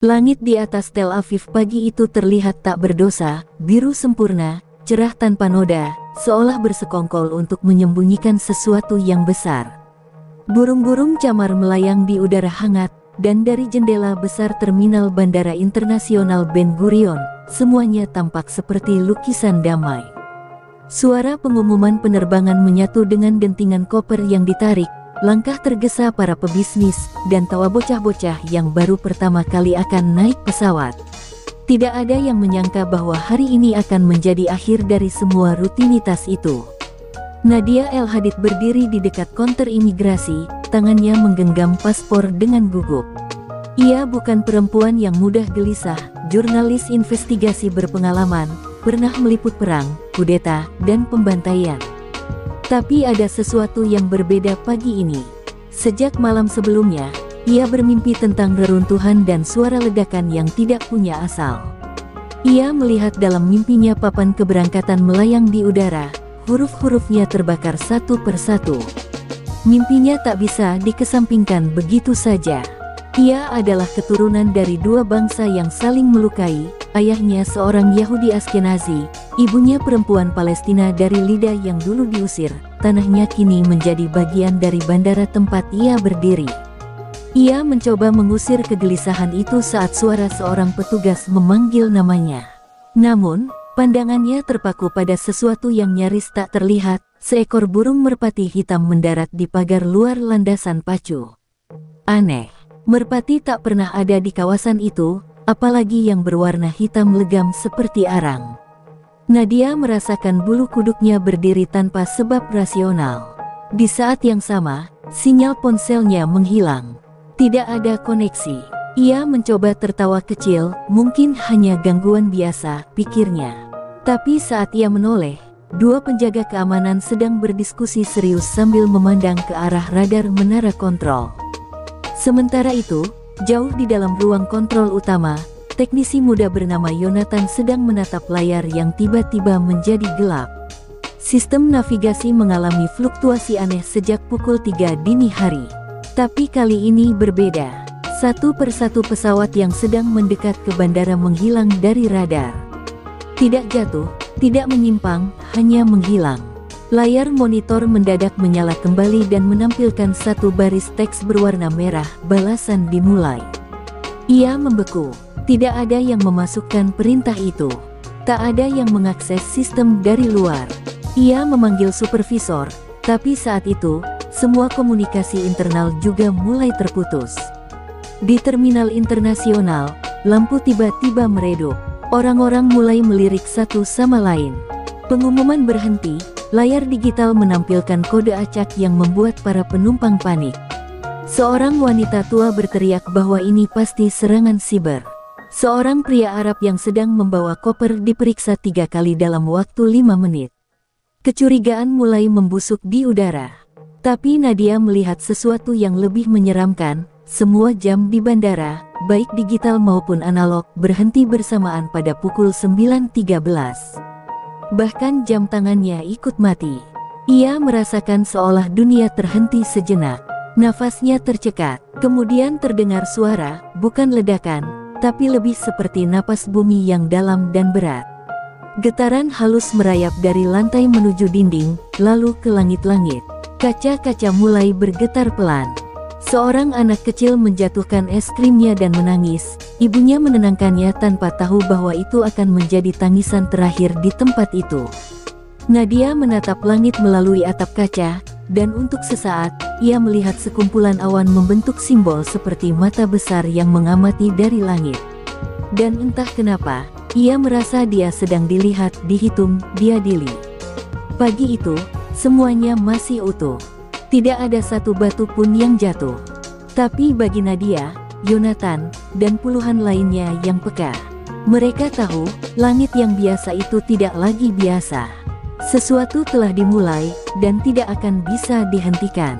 Langit di atas Tel Aviv pagi itu terlihat tak berdosa, biru sempurna, cerah tanpa noda, seolah bersekongkol untuk menyembunyikan sesuatu yang besar. Burung-burung camar melayang di udara hangat, dan dari jendela besar Terminal Bandara Internasional Ben Gurion, semuanya tampak seperti lukisan damai. Suara pengumuman penerbangan menyatu dengan dentingan koper yang ditarik, langkah tergesa para pebisnis, dan tawa bocah-bocah yang baru pertama kali akan naik pesawat. Tidak ada yang menyangka bahwa hari ini akan menjadi akhir dari semua rutinitas itu. Nadia El Hadid berdiri di dekat konter imigrasi, tangannya menggenggam paspor dengan gugup. Ia bukan perempuan yang mudah gelisah, jurnalis investigasi berpengalaman, pernah meliput perang, kudeta, dan pembantaian. Tapi ada sesuatu yang berbeda pagi ini. Sejak malam sebelumnya, ia bermimpi tentang reruntuhan dan suara ledakan yang tidak punya asal. Ia melihat dalam mimpinya papan keberangkatan melayang di udara, huruf-hurufnya terbakar satu persatu. Mimpinya tak bisa dikesampingkan begitu saja. Ia adalah keturunan dari dua bangsa yang saling melukai, ayahnya seorang Yahudi Askenazi, ibunya perempuan Palestina dari Lida yang dulu diusir, tanahnya kini menjadi bagian dari bandara tempat ia berdiri. Ia mencoba mengusir kegelisahan itu saat suara seorang petugas memanggil namanya. Namun, pandangannya terpaku pada sesuatu yang nyaris tak terlihat, seekor burung merpati hitam mendarat di pagar luar landasan pacu. Aneh. Merpati tak pernah ada di kawasan itu, apalagi yang berwarna hitam legam seperti arang. Nadia merasakan bulu kuduknya berdiri tanpa sebab rasional. Di saat yang sama, sinyal ponselnya menghilang. Tidak ada koneksi. Ia mencoba tertawa kecil, mungkin hanya gangguan biasa, pikirnya. Tapi saat ia menoleh, dua penjaga keamanan sedang berdiskusi serius sambil memandang ke arah radar menara kontrol. Sementara itu, jauh di dalam ruang kontrol utama, teknisi muda bernama Yonatan sedang menatap layar yang tiba-tiba menjadi gelap. Sistem navigasi mengalami fluktuasi aneh sejak pukul 3 dini hari. Tapi kali ini berbeda. Satu persatu pesawat yang sedang mendekat ke bandara menghilang dari radar. Tidak jatuh, tidak menyimpang, hanya menghilang. Layar monitor mendadak menyala kembali dan menampilkan satu baris teks berwarna merah, balasan dimulai. Ia membeku. Tidak ada yang memasukkan perintah itu. Tak ada yang mengakses sistem dari luar. Ia memanggil supervisor, tapi saat itu, semua komunikasi internal juga mulai terputus. Di terminal internasional, lampu tiba-tiba meredup. Orang-orang mulai melirik satu sama lain. Pengumuman berhenti, layar digital menampilkan kode acak yang membuat para penumpang panik. Seorang wanita tua berteriak bahwa ini pasti serangan siber. Seorang pria Arab yang sedang membawa koper diperiksa 3 kali dalam waktu 5 menit. Kecurigaan mulai membusuk di udara. Tapi Nadia melihat sesuatu yang lebih menyeramkan. Semua jam di bandara, baik digital maupun analog, berhenti bersamaan pada pukul 9.13. Bahkan jam tangannya ikut mati. Ia merasakan seolah dunia terhenti sejenak. Nafasnya tercekat. Kemudian terdengar suara, bukan ledakan, tapi lebih seperti napas bumi yang dalam dan berat. Getaran halus merayap dari lantai menuju dinding, lalu ke langit-langit. Kaca-kaca mulai bergetar pelan. Seorang anak kecil menjatuhkan es krimnya dan menangis. Ibunya menenangkannya tanpa tahu bahwa itu akan menjadi tangisan terakhir di tempat itu. Nadia menatap langit melalui atap kaca, dan untuk sesaat, ia melihat sekumpulan awan membentuk simbol seperti mata besar yang mengamati dari langit. Dan entah kenapa, ia merasa dia sedang dilihat, dihitung, diadili. Pagi itu, semuanya masih utuh. Tidak ada satu batu pun yang jatuh. Tapi bagi Nadia, Yonatan, dan puluhan lainnya yang peka, mereka tahu, langit yang biasa itu tidak lagi biasa. Sesuatu telah dimulai, dan tidak akan bisa dihentikan.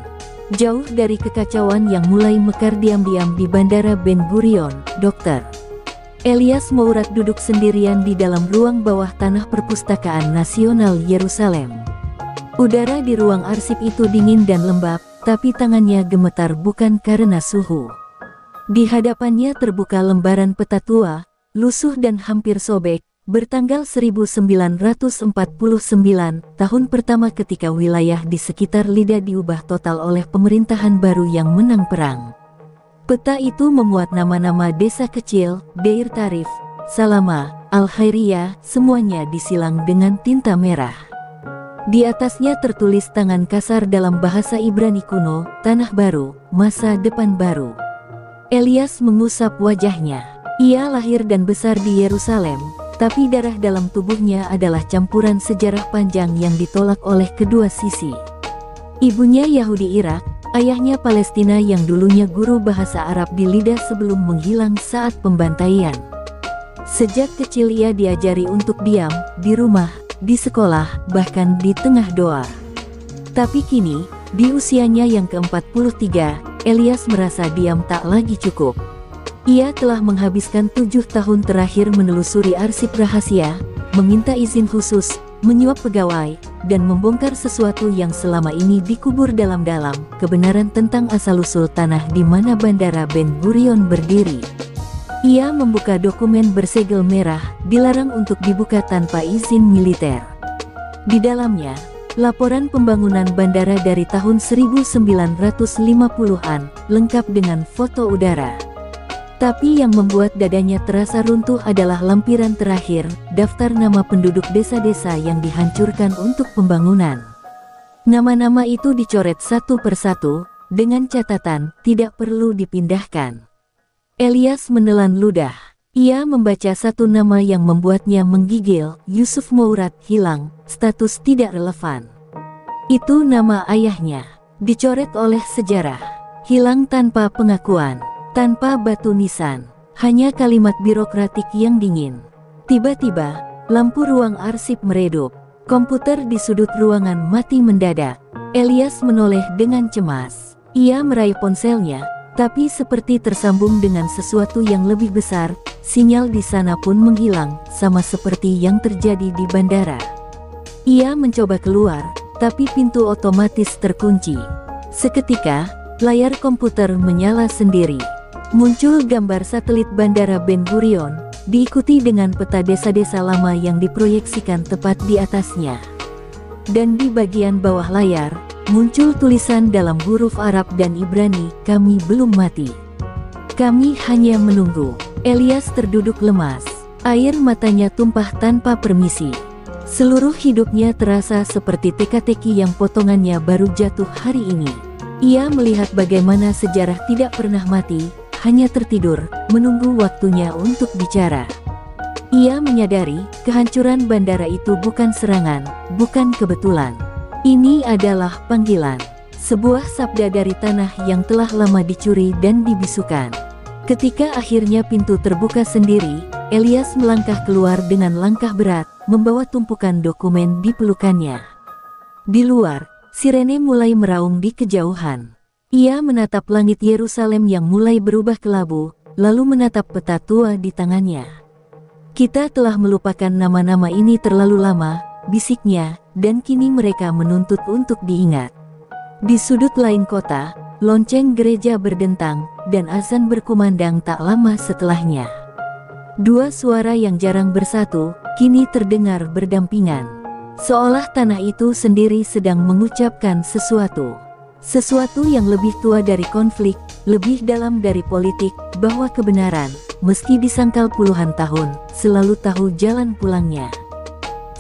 Jauh dari kekacauan yang mulai mekar diam-diam di Bandara Ben Gurion, Dr. Elias Mourat duduk sendirian di dalam ruang bawah tanah Perpustakaan Nasional Yerusalem. Udara di ruang arsip itu dingin dan lembab, tapi tangannya gemetar bukan karena suhu. Di hadapannya terbuka lembaran peta tua, lusuh dan hampir sobek, bertanggal 1949, tahun pertama ketika wilayah di sekitar Lida diubah total oleh pemerintahan baru yang menang perang. Peta itu memuat nama-nama desa kecil, Deir Tarif, Salama, Al-Khairiyah, semuanya disilang dengan tinta merah. Di atasnya tertulis tangan kasar dalam bahasa Ibrani kuno, Tanah Baru, Masa Depan Baru. Elias mengusap wajahnya. Ia lahir dan besar di Yerusalem, tapi darah dalam tubuhnya adalah campuran sejarah panjang yang ditolak oleh kedua sisi. Ibunya Yahudi Irak, ayahnya Palestina yang dulunya guru bahasa Arab di Lida sebelum menghilang saat pembantaian. Sejak kecil ia diajari untuk diam, di rumah, di sekolah, bahkan di tengah doa. Tapi kini, di usianya yang ke-43, Elias merasa diam tak lagi cukup. Ia telah menghabiskan 7 tahun terakhir menelusuri arsip rahasia, meminta izin khusus, menyuap pegawai, dan membongkar sesuatu yang selama ini dikubur dalam-dalam, kebenaran tentang asal-usul tanah di mana Bandara Ben Gurion berdiri. Ia membuka dokumen bersegel merah, dilarang untuk dibuka tanpa izin militer. Di dalamnya, laporan pembangunan bandara dari tahun 1950-an, lengkap dengan foto udara. Tapi yang membuat dadanya terasa runtuh adalah lampiran terakhir, daftar nama penduduk desa-desa yang dihancurkan untuk pembangunan. Nama-nama itu dicoret satu persatu, dengan catatan, tidak perlu dipindahkan. Elias menelan ludah. Ia membaca satu nama yang membuatnya menggigil, Yusuf Mourad hilang, status tidak relevan. Itu nama ayahnya, dicoret oleh sejarah, hilang tanpa pengakuan, tanpa batu nisan, hanya kalimat birokratik yang dingin. Tiba-tiba, lampu ruang arsip meredup, komputer di sudut ruangan mati mendadak. Elias menoleh dengan cemas. Ia meraih ponselnya, tapi seperti tersambung dengan sesuatu yang lebih besar, sinyal di sana pun menghilang, sama seperti yang terjadi di bandara. Ia mencoba keluar, tapi pintu otomatis terkunci. Seketika, layar komputer menyala sendiri. Muncul gambar satelit Bandara Ben Gurion, diikuti dengan peta desa-desa lama yang diproyeksikan tepat di atasnya. Dan di bagian bawah layar, muncul tulisan dalam huruf Arab dan Ibrani, "Kami belum mati. Kami hanya menunggu." Elias terduduk lemas. Air matanya tumpah tanpa permisi. Seluruh hidupnya terasa seperti teka-teki yang potongannya baru jatuh hari ini. Ia melihat bagaimana sejarah tidak pernah mati, hanya tertidur, menunggu waktunya untuk bicara. Ia menyadari, kehancuran bandara itu bukan serangan, bukan kebetulan. Ini adalah panggilan, sebuah sabda dari tanah yang telah lama dicuri dan dibisukan. Ketika akhirnya pintu terbuka sendiri, Elias melangkah keluar dengan langkah berat, membawa tumpukan dokumen di pelukannya. Di luar, sirene mulai meraung di kejauhan. Ia menatap langit Yerusalem yang mulai berubah kelabu, lalu menatap peta tua di tangannya. "Kita telah melupakan nama-nama ini terlalu lama," bisiknya, dan kini mereka menuntut untuk diingat. Di sudut lain kota, lonceng gereja berdentang, dan azan berkumandang tak lama setelahnya. Dua suara yang jarang bersatu, kini terdengar berdampingan. Seolah tanah itu sendiri sedang mengucapkan sesuatu. Sesuatu yang lebih tua dari konflik, lebih dalam dari politik, bahwa kebenaran, meski disangkal puluhan tahun, selalu tahu jalan pulangnya.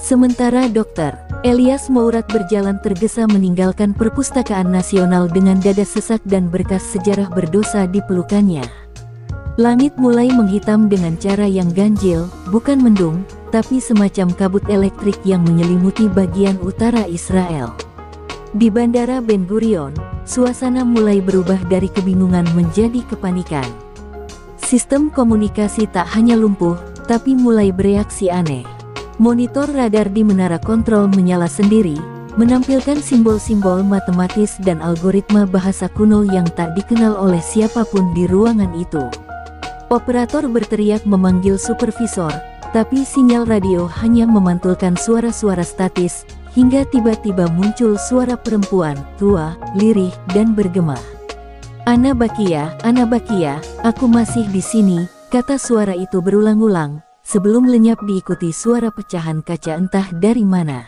Sementara Dr. Elias Mourad berjalan tergesa meninggalkan Perpustakaan Nasional dengan dada sesak dan berkas sejarah berdosa di pelukannya. Langit mulai menghitam dengan cara yang ganjil, bukan mendung, tapi semacam kabut elektrik yang menyelimuti bagian utara Israel. Di Bandara Ben Gurion, suasana mulai berubah dari kebingungan menjadi kepanikan. Sistem komunikasi tak hanya lumpuh, tapi mulai bereaksi aneh. Monitor radar di menara kontrol menyala sendiri, menampilkan simbol-simbol matematis dan algoritma bahasa kuno yang tak dikenal oleh siapapun di ruangan itu. Operator berteriak memanggil supervisor, tapi sinyal radio hanya memantulkan suara-suara statis, hingga tiba-tiba muncul suara perempuan, tua, lirih, dan bergema. Bakia, aku masih di sini," kata suara itu berulang-ulang, sebelum lenyap diikuti suara pecahan kaca entah dari mana.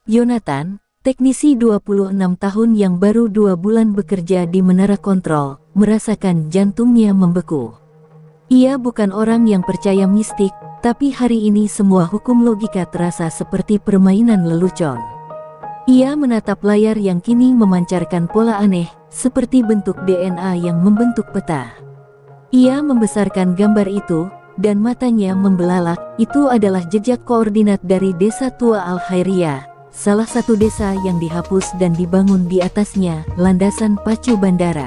Yonatan, teknisi 26 tahun yang baru 2 bulan bekerja di menara kontrol, merasakan jantungnya membeku. Ia bukan orang yang percaya mistik, tapi hari ini semua hukum logika terasa seperti permainan lelucon. Ia menatap layar yang kini memancarkan pola aneh, seperti bentuk DNA yang membentuk peta. Ia membesarkan gambar itu, dan matanya membelalak. Itu adalah jejak koordinat dari desa tua Al-Khairiyah, salah satu desa yang dihapus dan dibangun di atasnya landasan pacu bandara.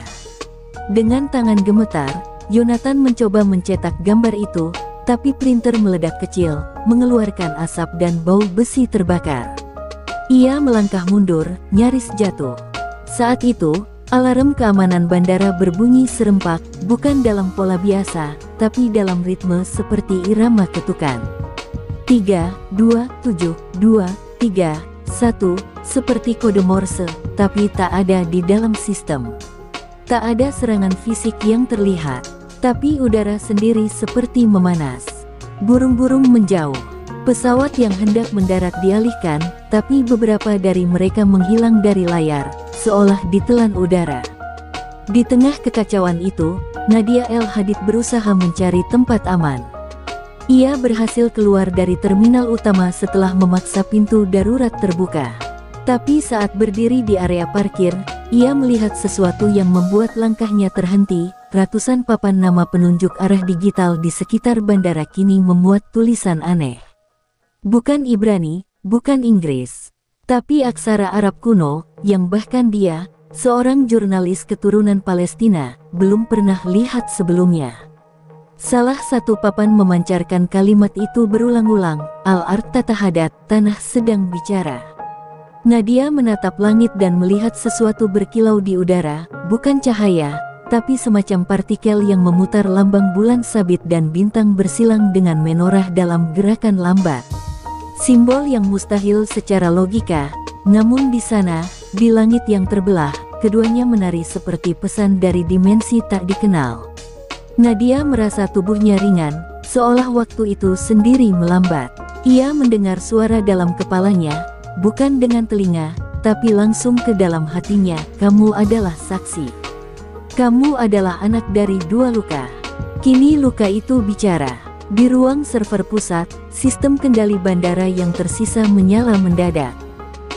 Dengan tangan gemetar, Yonatan mencoba mencetak gambar itu, tapi printer meledak kecil, mengeluarkan asap dan bau besi terbakar. Ia melangkah mundur, nyaris jatuh. Saat itu, alarm keamanan bandara berbunyi serempak, bukan dalam pola biasa, tapi dalam ritme seperti irama ketukan. 3, 2, 7, 2, 3, 1, seperti kode Morse, tapi tak ada di dalam sistem. Tak ada serangan fisik yang terlihat, tapi udara sendiri seperti memanas. Burung-burung menjauh. Pesawat yang hendak mendarat dialihkan, tapi beberapa dari mereka menghilang dari layar, seolah ditelan udara. Di tengah kekacauan itu, Nadia El Hadid berusaha mencari tempat aman. Ia berhasil keluar dari terminal utama setelah memaksa pintu darurat terbuka. Tapi saat berdiri di area parkir, ia melihat sesuatu yang membuat langkahnya terhenti. Ratusan papan nama penunjuk arah digital di sekitar bandara kini memuat tulisan aneh. Bukan Ibrani, bukan Inggris, tapi aksara Arab kuno, yang bahkan dia, seorang jurnalis keturunan Palestina, belum pernah lihat sebelumnya. Salah satu papan memancarkan kalimat itu berulang-ulang, "Al-Ard Tatahadat, tanah sedang bicara." Nadia menatap langit dan melihat sesuatu berkilau di udara, bukan cahaya, tapi semacam partikel yang memutar lambang bulan sabit dan bintang bersilang dengan menorah dalam gerakan lambat. Simbol yang mustahil secara logika, namun di sana, di langit yang terbelah, keduanya menari seperti pesan dari dimensi tak dikenal. Nadia merasa tubuhnya ringan, seolah waktu itu sendiri melambat. Ia mendengar suara dalam kepalanya, bukan dengan telinga, tapi langsung ke dalam hatinya, "Kamu adalah saksi. Kamu adalah anak dari 2 luka." Kini luka itu bicara. Di ruang server pusat, sistem kendali bandara yang tersisa menyala mendadak.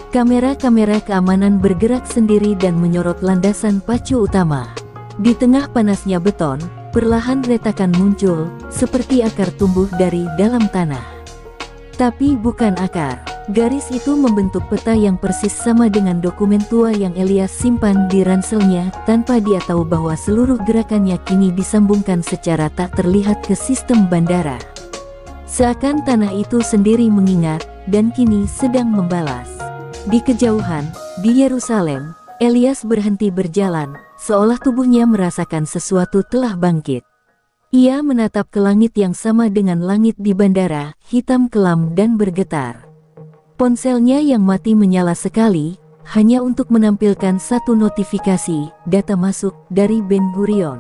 Kamera-kamera keamanan bergerak sendiri dan menyorot landasan pacu utama. Di tengah panasnya beton, perlahan retakan muncul, seperti akar tumbuh dari dalam tanah. Tapi bukan akar. Garis itu membentuk peta yang persis sama dengan dokumen tua yang Elias simpan di ranselnya, tanpa dia tahu bahwa seluruh gerakannya kini disambungkan secara tak terlihat ke sistem bandara. Seakan tanah itu sendiri mengingat, dan kini sedang membalas. Di kejauhan, di Yerusalem, Elias berhenti berjalan, seolah tubuhnya merasakan sesuatu telah bangkit. Ia menatap ke langit yang sama dengan langit di bandara, hitam kelam dan bergetar. Ponselnya yang mati menyala sekali, hanya untuk menampilkan satu notifikasi, data masuk, dari Ben Gurion.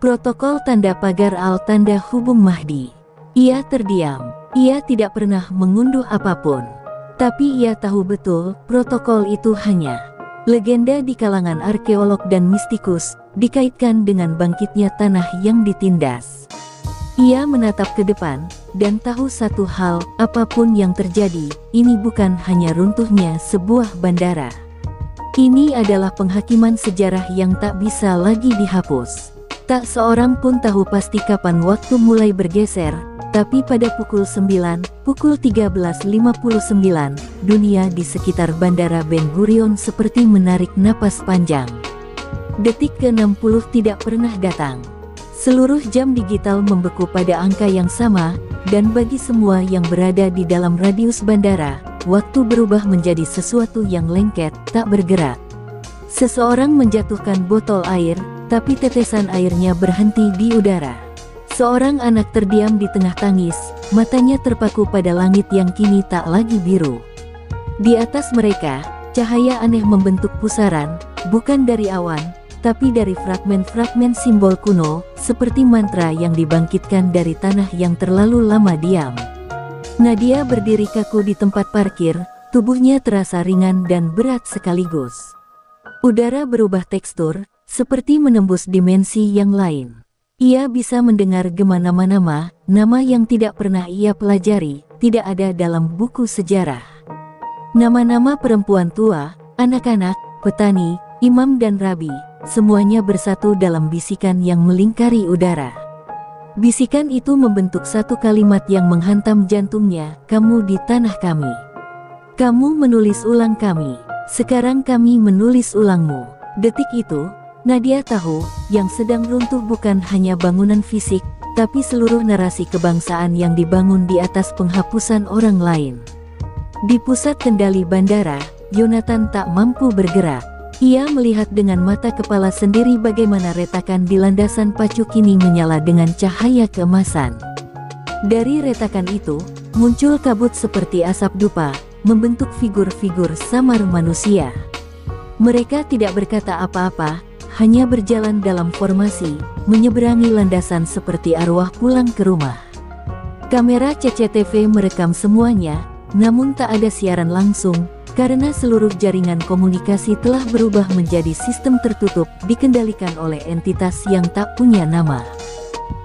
Protokol tanda pagar al-tanda hubung Mahdi. Ia terdiam. Ia tidak pernah mengunduh apapun. Tapi ia tahu betul, protokol itu hanya legenda di kalangan arkeolog dan mistikus, dikaitkan dengan bangkitnya tanah yang ditindas. Ia menatap ke depan, dan tahu satu hal, apapun yang terjadi, ini bukan hanya runtuhnya sebuah bandara. Ini adalah penghakiman sejarah yang tak bisa lagi dihapus. Tak seorang pun tahu pasti kapan waktu mulai bergeser, tapi pada pukul 9, pukul 13.59, dunia di sekitar bandara Ben Gurion seperti menarik napas panjang. Detik ke-60 tidak pernah datang. Seluruh jam digital membeku pada angka yang sama, dan bagi semua yang berada di dalam radius bandara, waktu berubah menjadi sesuatu yang lengket, tak bergerak. Seseorang menjatuhkan botol air, tapi tetesan airnya berhenti di udara. Seorang anak terdiam di tengah tangis, matanya terpaku pada langit yang kini tak lagi biru. Di atas mereka, cahaya aneh membentuk pusaran, bukan dari awan, tapi dari fragmen-fragmen simbol kuno, seperti mantra yang dibangkitkan dari tanah yang terlalu lama diam. Nadia berdiri kaku di tempat parkir, tubuhnya terasa ringan dan berat sekaligus. Udara berubah tekstur, seperti menembus dimensi yang lain. Ia bisa mendengar gema nama-nama, nama yang tidak pernah ia pelajari, tidak ada dalam buku sejarah. Nama-nama perempuan tua, anak-anak, petani, imam dan rabi, semuanya bersatu dalam bisikan yang melingkari udara. Bisikan itu membentuk satu kalimat yang menghantam jantungnya, kamu di tanah kami. Kamu menulis ulang kami, sekarang kami menulis ulangmu. Detik itu, Nadia tahu, yang sedang runtuh bukan hanya bangunan fisik, tapi seluruh narasi kebangsaan yang dibangun di atas penghapusan orang lain. Di pusat kendali bandara, Yonatan tak mampu bergerak. Ia melihat dengan mata kepala sendiri bagaimana retakan di landasan pacu kini menyala dengan cahaya keemasan. Dari retakan itu, muncul kabut seperti asap dupa, membentuk figur-figur samar manusia. Mereka tidak berkata apa-apa, hanya berjalan dalam formasi, menyeberangi landasan seperti arwah pulang ke rumah. Kamera CCTV merekam semuanya, namun tak ada siaran langsung, karena seluruh jaringan komunikasi telah berubah menjadi sistem tertutup, dikendalikan oleh entitas yang tak punya nama.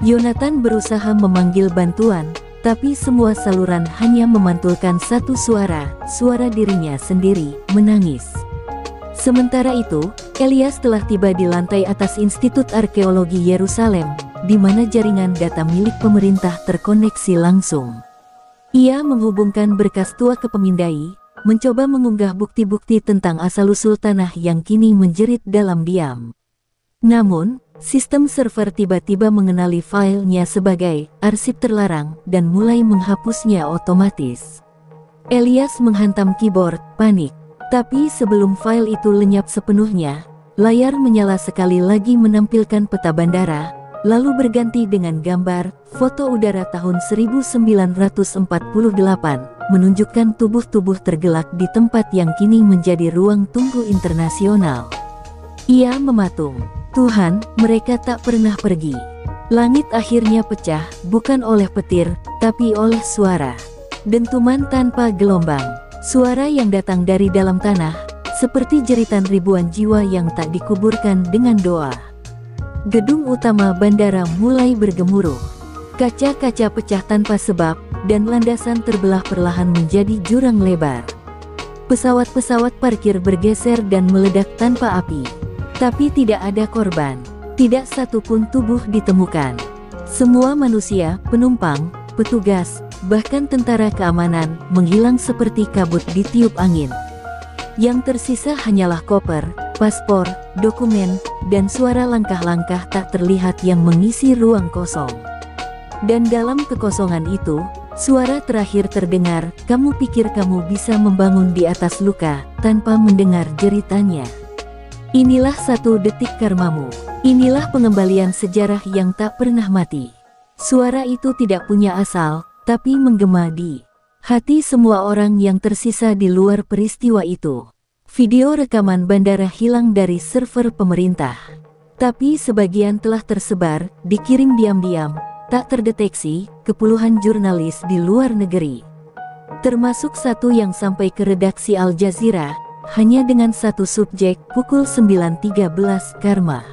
Yonatan berusaha memanggil bantuan, tapi semua saluran hanya memantulkan satu suara, suara dirinya sendiri, menangis. Sementara itu, Elias telah tiba di lantai atas Institut Arkeologi Yerusalem, di mana jaringan data milik pemerintah terkoneksi langsung. Ia menghubungkan berkas tua ke pemindai, mencoba mengunggah bukti-bukti tentang asal-usul tanah yang kini menjerit dalam diam. Namun, sistem server tiba-tiba mengenali filenya sebagai arsip terlarang dan mulai menghapusnya otomatis. Elias menghantam keyboard, panik. Tapi sebelum file itu lenyap sepenuhnya, layar menyala sekali lagi menampilkan peta bandara, lalu berganti dengan gambar, foto udara tahun 1948, menunjukkan tubuh-tubuh tergelak di tempat yang kini menjadi ruang tunggu internasional. Ia mematung, Tuhan, mereka tak pernah pergi. Langit akhirnya pecah, bukan oleh petir, tapi oleh suara. Dentuman tanpa gelombang, suara yang datang dari dalam tanah, seperti jeritan ribuan jiwa yang tak dikuburkan dengan doa. Gedung utama bandara mulai bergemuruh. Kaca-kaca pecah tanpa sebab, dan landasan terbelah perlahan menjadi jurang lebar. Pesawat-pesawat parkir bergeser dan meledak tanpa api. Tapi tidak ada korban. Tidak satu pun tubuh ditemukan. Semua manusia, penumpang, petugas, bahkan tentara keamanan, menghilang seperti kabut ditiup angin. Yang tersisa hanyalah koper, paspor, dokumen, dan suara langkah-langkah tak terlihat yang mengisi ruang kosong. Dan dalam kekosongan itu, suara terakhir terdengar, kamu pikir kamu bisa membangun di atas luka, tanpa mendengar jeritannya. Inilah satu detik karmamu. Inilah pengembalian sejarah yang tak pernah mati. Suara itu tidak punya asal, tapi menggema di hati semua orang yang tersisa di luar peristiwa itu. Video rekaman bandara hilang dari server pemerintah. Tapi sebagian telah tersebar, dikirim diam-diam, tak terdeteksi, ke puluhan jurnalis di luar negeri. Termasuk satu yang sampai ke redaksi Al Jazeera, hanya dengan satu subjek, pukul 9.13 Karma.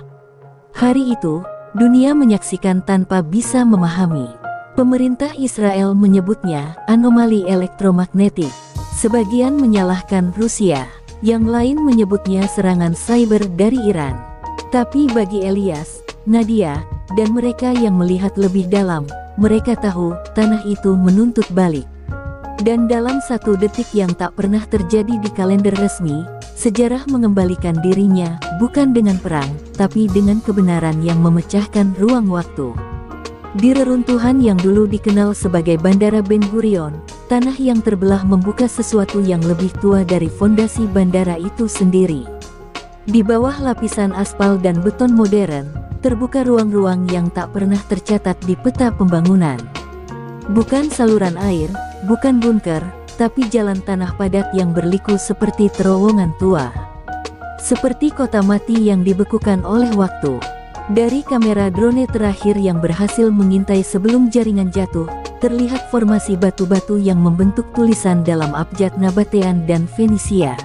Hari itu, dunia menyaksikan tanpa bisa memahami. Pemerintah Israel menyebutnya anomali elektromagnetik. Sebagian menyalahkan Rusia, yang lain menyebutnya serangan cyber dari Iran. Tapi bagi Elias, Nadia, dan mereka yang melihat lebih dalam, mereka tahu tanah itu menuntut balik. Dan dalam satu detik yang tak pernah terjadi di kalender resmi, sejarah mengembalikan dirinya, bukan dengan perang, tapi dengan kebenaran yang memecahkan ruang waktu. Di reruntuhan yang dulu dikenal sebagai Bandara Ben Gurion, tanah yang terbelah membuka sesuatu yang lebih tua dari fondasi bandara itu sendiri. Di bawah lapisan aspal dan beton modern, terbuka ruang-ruang yang tak pernah tercatat di peta pembangunan. Bukan saluran air, bukan bunker, tapi jalan tanah padat yang berliku seperti terowongan tua. seperti kota mati yang dibekukan oleh waktu. Dari kamera drone terakhir yang berhasil mengintai sebelum jaringan jatuh, terlihat formasi batu-batu yang membentuk tulisan dalam abjad Nabatean dan Fenisia.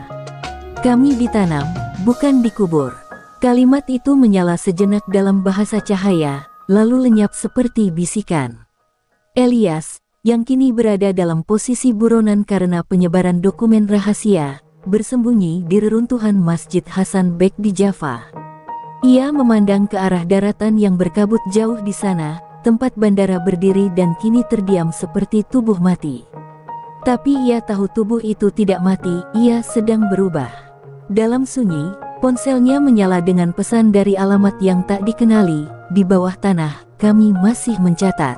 Kami ditanam, bukan dikubur. Kalimat itu menyala sejenak dalam bahasa cahaya, lalu lenyap seperti bisikan. Elias, yang kini berada dalam posisi buronan karena penyebaran dokumen rahasia, bersembunyi di reruntuhan Masjid Hasan Bek di Java. Ia memandang ke arah daratan yang berkabut jauh di sana, tempat bandara berdiri dan kini terdiam seperti tubuh mati. Tapi ia tahu tubuh itu tidak mati, ia sedang berubah. Dalam sunyi, ponselnya menyala dengan pesan dari alamat yang tak dikenali. Di bawah tanah, kami masih mencatat.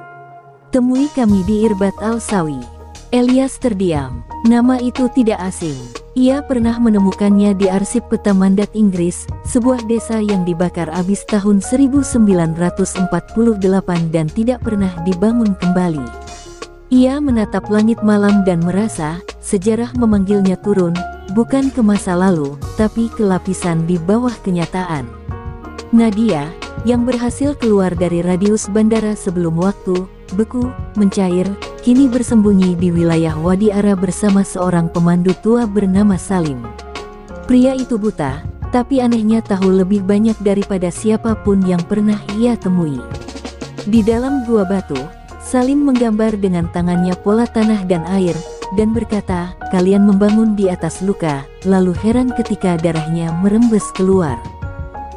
Temui kami di Irbat Al-Sawi. Elias terdiam. Nama itu tidak asing. Ia pernah menemukannya di arsip peta mandat Inggris, sebuah desa yang dibakar habis tahun 1948 dan tidak pernah dibangun kembali. Ia menatap langit malam dan merasa, sejarah memanggilnya turun, bukan ke masa lalu, tapi ke lapisan di bawah kenyataan. Nadia, yang berhasil keluar dari radius bandara sebelum waktu, beku, mencair, kini bersembunyi di wilayah Wadi Ara bersama seorang pemandu tua bernama Salim. Pria itu buta, tapi anehnya tahu lebih banyak daripada siapapun yang pernah ia temui. Di dalam gua batu, Salim menggambar dengan tangannya pola tanah dan air, dan berkata, kalian membangun di atas luka, lalu heran ketika darahnya merembes keluar.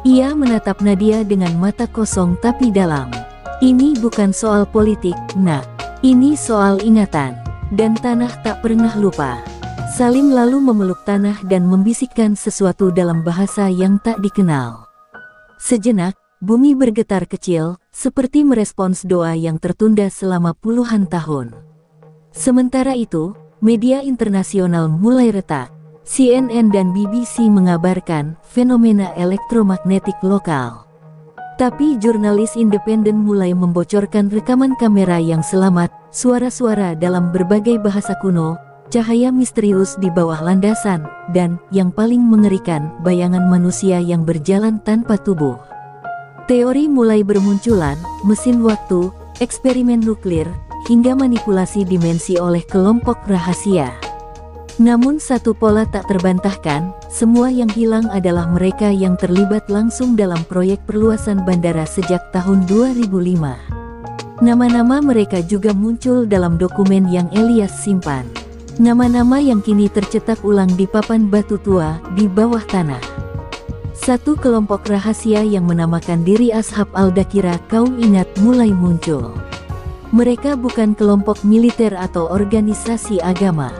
Ia menatap Nadia dengan mata kosong tapi dalam. Ini bukan soal politik, nak. Ini soal ingatan. Dan tanah tak pernah lupa. Salim lalu memeluk tanah dan membisikkan sesuatu dalam bahasa yang tak dikenal. Sejenak, bumi bergetar kecil, seperti merespons doa yang tertunda selama puluhan tahun. Sementara itu, media internasional mulai retak. CNN dan BBC mengabarkan fenomena elektromagnetik lokal. Tapi jurnalis independen mulai membocorkan rekaman kamera yang selamat, suara-suara dalam berbagai bahasa kuno, cahaya misterius di bawah landasan, dan, yang paling mengerikan, bayangan manusia yang berjalan tanpa tubuh. Teori mulai bermunculan, mesin waktu, eksperimen nuklir, hingga manipulasi dimensi oleh kelompok rahasia. Namun satu pola tak terbantahkan, semua yang hilang adalah mereka yang terlibat langsung dalam proyek perluasan bandara sejak tahun 2005. Nama-nama mereka juga muncul dalam dokumen yang Elias simpan. Nama-nama yang kini tercetak ulang di papan batu tua di bawah tanah. Satu kelompok rahasia yang menamakan diri Ashab Al-Dakira kaum ingat mulai muncul. Mereka bukan kelompok militer atau organisasi agama.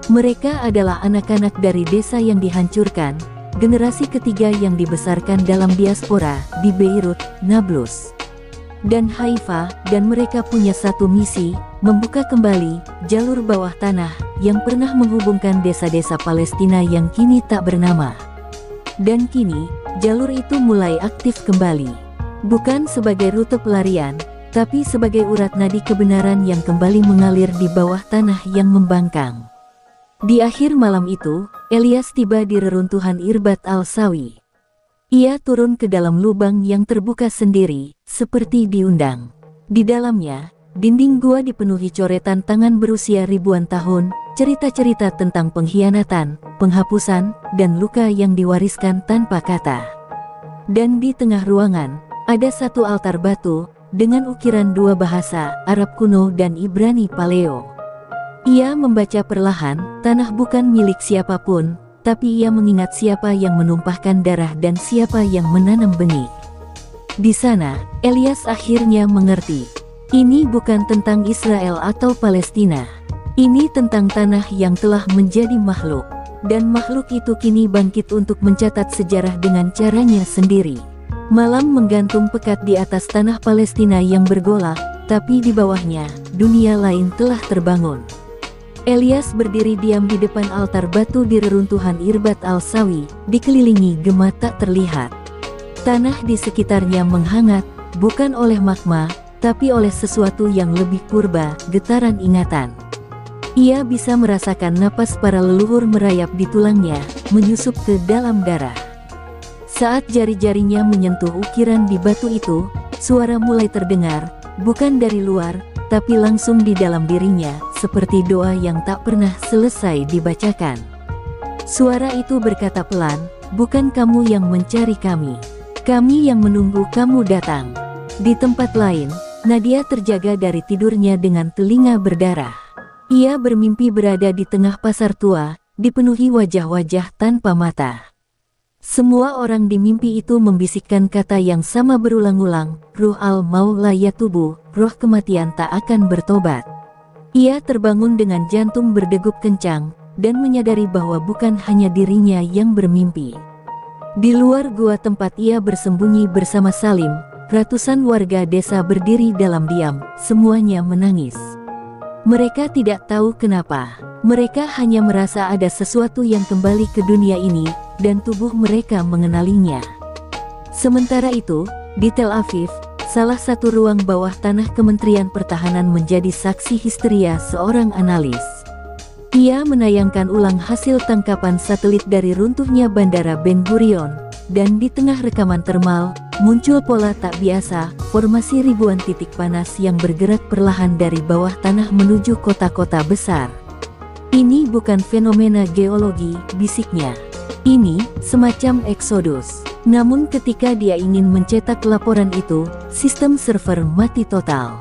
Mereka adalah anak-anak dari desa yang dihancurkan, generasi ketiga yang dibesarkan dalam diaspora di Beirut, Nablus, dan Haifa, dan mereka punya satu misi, membuka kembali jalur bawah tanah yang pernah menghubungkan desa-desa Palestina yang kini tak bernama. Dan kini, jalur itu mulai aktif kembali. Bukan sebagai rute pelarian, tapi sebagai urat nadi kebenaran yang kembali mengalir di bawah tanah yang membangkang. Di akhir malam itu, Elias tiba di reruntuhan Irbat Al-Sawi. Ia turun ke dalam lubang yang terbuka sendiri, seperti diundang. Di dalamnya, dinding gua dipenuhi coretan tangan berusia ribuan tahun, cerita-cerita tentang pengkhianatan, penghapusan, dan luka yang diwariskan tanpa kata. Dan di tengah ruangan, ada satu altar batu, dengan ukiran dua bahasa, Arab kuno dan Ibrani Paleo. Ia membaca perlahan, tanah bukan milik siapapun, tapi ia mengingat siapa yang menumpahkan darah dan siapa yang menanam benih. Di sana, Elias akhirnya mengerti. Ini bukan tentang Israel atau Palestina. Ini tentang tanah yang telah menjadi makhluk. Dan makhluk itu kini bangkit untuk mencatat sejarah dengan caranya sendiri. Malam menggantung pekat di atas tanah Palestina yang bergolak, tapi di bawahnya, dunia lain telah terbangun. Elias berdiri diam di depan altar batu di reruntuhan Irbat Al-Sawi, dikelilingi gema tak terlihat. Tanah di sekitarnya menghangat, bukan oleh magma, tapi oleh sesuatu yang lebih purba, getaran ingatan. Ia bisa merasakan napas para leluhur merayap di tulangnya, menyusup ke dalam darah. Saat jari-jarinya menyentuh ukiran di batu itu, suara mulai terdengar, bukan dari luar, tapi langsung di dalam dirinya, seperti doa yang tak pernah selesai dibacakan. Suara itu berkata pelan, "Bukan kamu yang mencari kami. Kami yang menunggu kamu datang." Di tempat lain, Nadia terjaga dari tidurnya dengan telinga berdarah. Ia bermimpi berada di tengah pasar tua, dipenuhi wajah-wajah tanpa mata. Semua orang di mimpi itu membisikkan kata yang sama berulang-ulang, "Ruh al-maut la yatubu, roh kematian tak akan bertobat." Ia terbangun dengan jantung berdegup kencang, dan menyadari bahwa bukan hanya dirinya yang bermimpi. Di luar gua tempat ia bersembunyi bersama Salim, ratusan warga desa berdiri dalam diam, semuanya menangis. Mereka tidak tahu kenapa. Mereka hanya merasa ada sesuatu yang kembali ke dunia ini, dan tubuh mereka mengenalinya. Sementara itu, di Tel Aviv, salah satu ruang bawah tanah Kementerian Pertahanan menjadi saksi histeria seorang analis. Ia menayangkan ulang hasil tangkapan satelit dari runtuhnya Bandara Ben Gurion, dan di tengah rekaman termal, muncul pola tak biasa, formasi ribuan titik panas yang bergerak perlahan dari bawah tanah menuju kota-kota besar. "Ini bukan fenomena geologi," bisiknya. "Ini semacam eksodus." Namun ketika dia ingin mencetak laporan itu, sistem server mati total.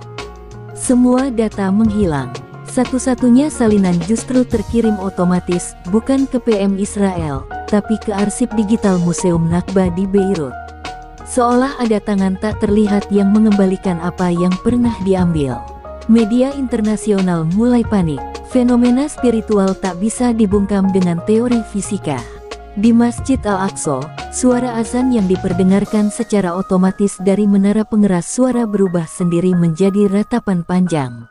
Semua data menghilang. Satu-satunya salinan justru terkirim otomatis, bukan ke PM Israel, tapi ke arsip digital Museum Nakba di Beirut. Seolah ada tangan tak terlihat yang mengembalikan apa yang pernah diambil. Media internasional mulai panik. Fenomena spiritual tak bisa dibungkam dengan teori fisika. Di Masjid Al-Aqsa, suara azan yang diperdengarkan secara otomatis dari menara pengeras suara berubah sendiri menjadi ratapan panjang.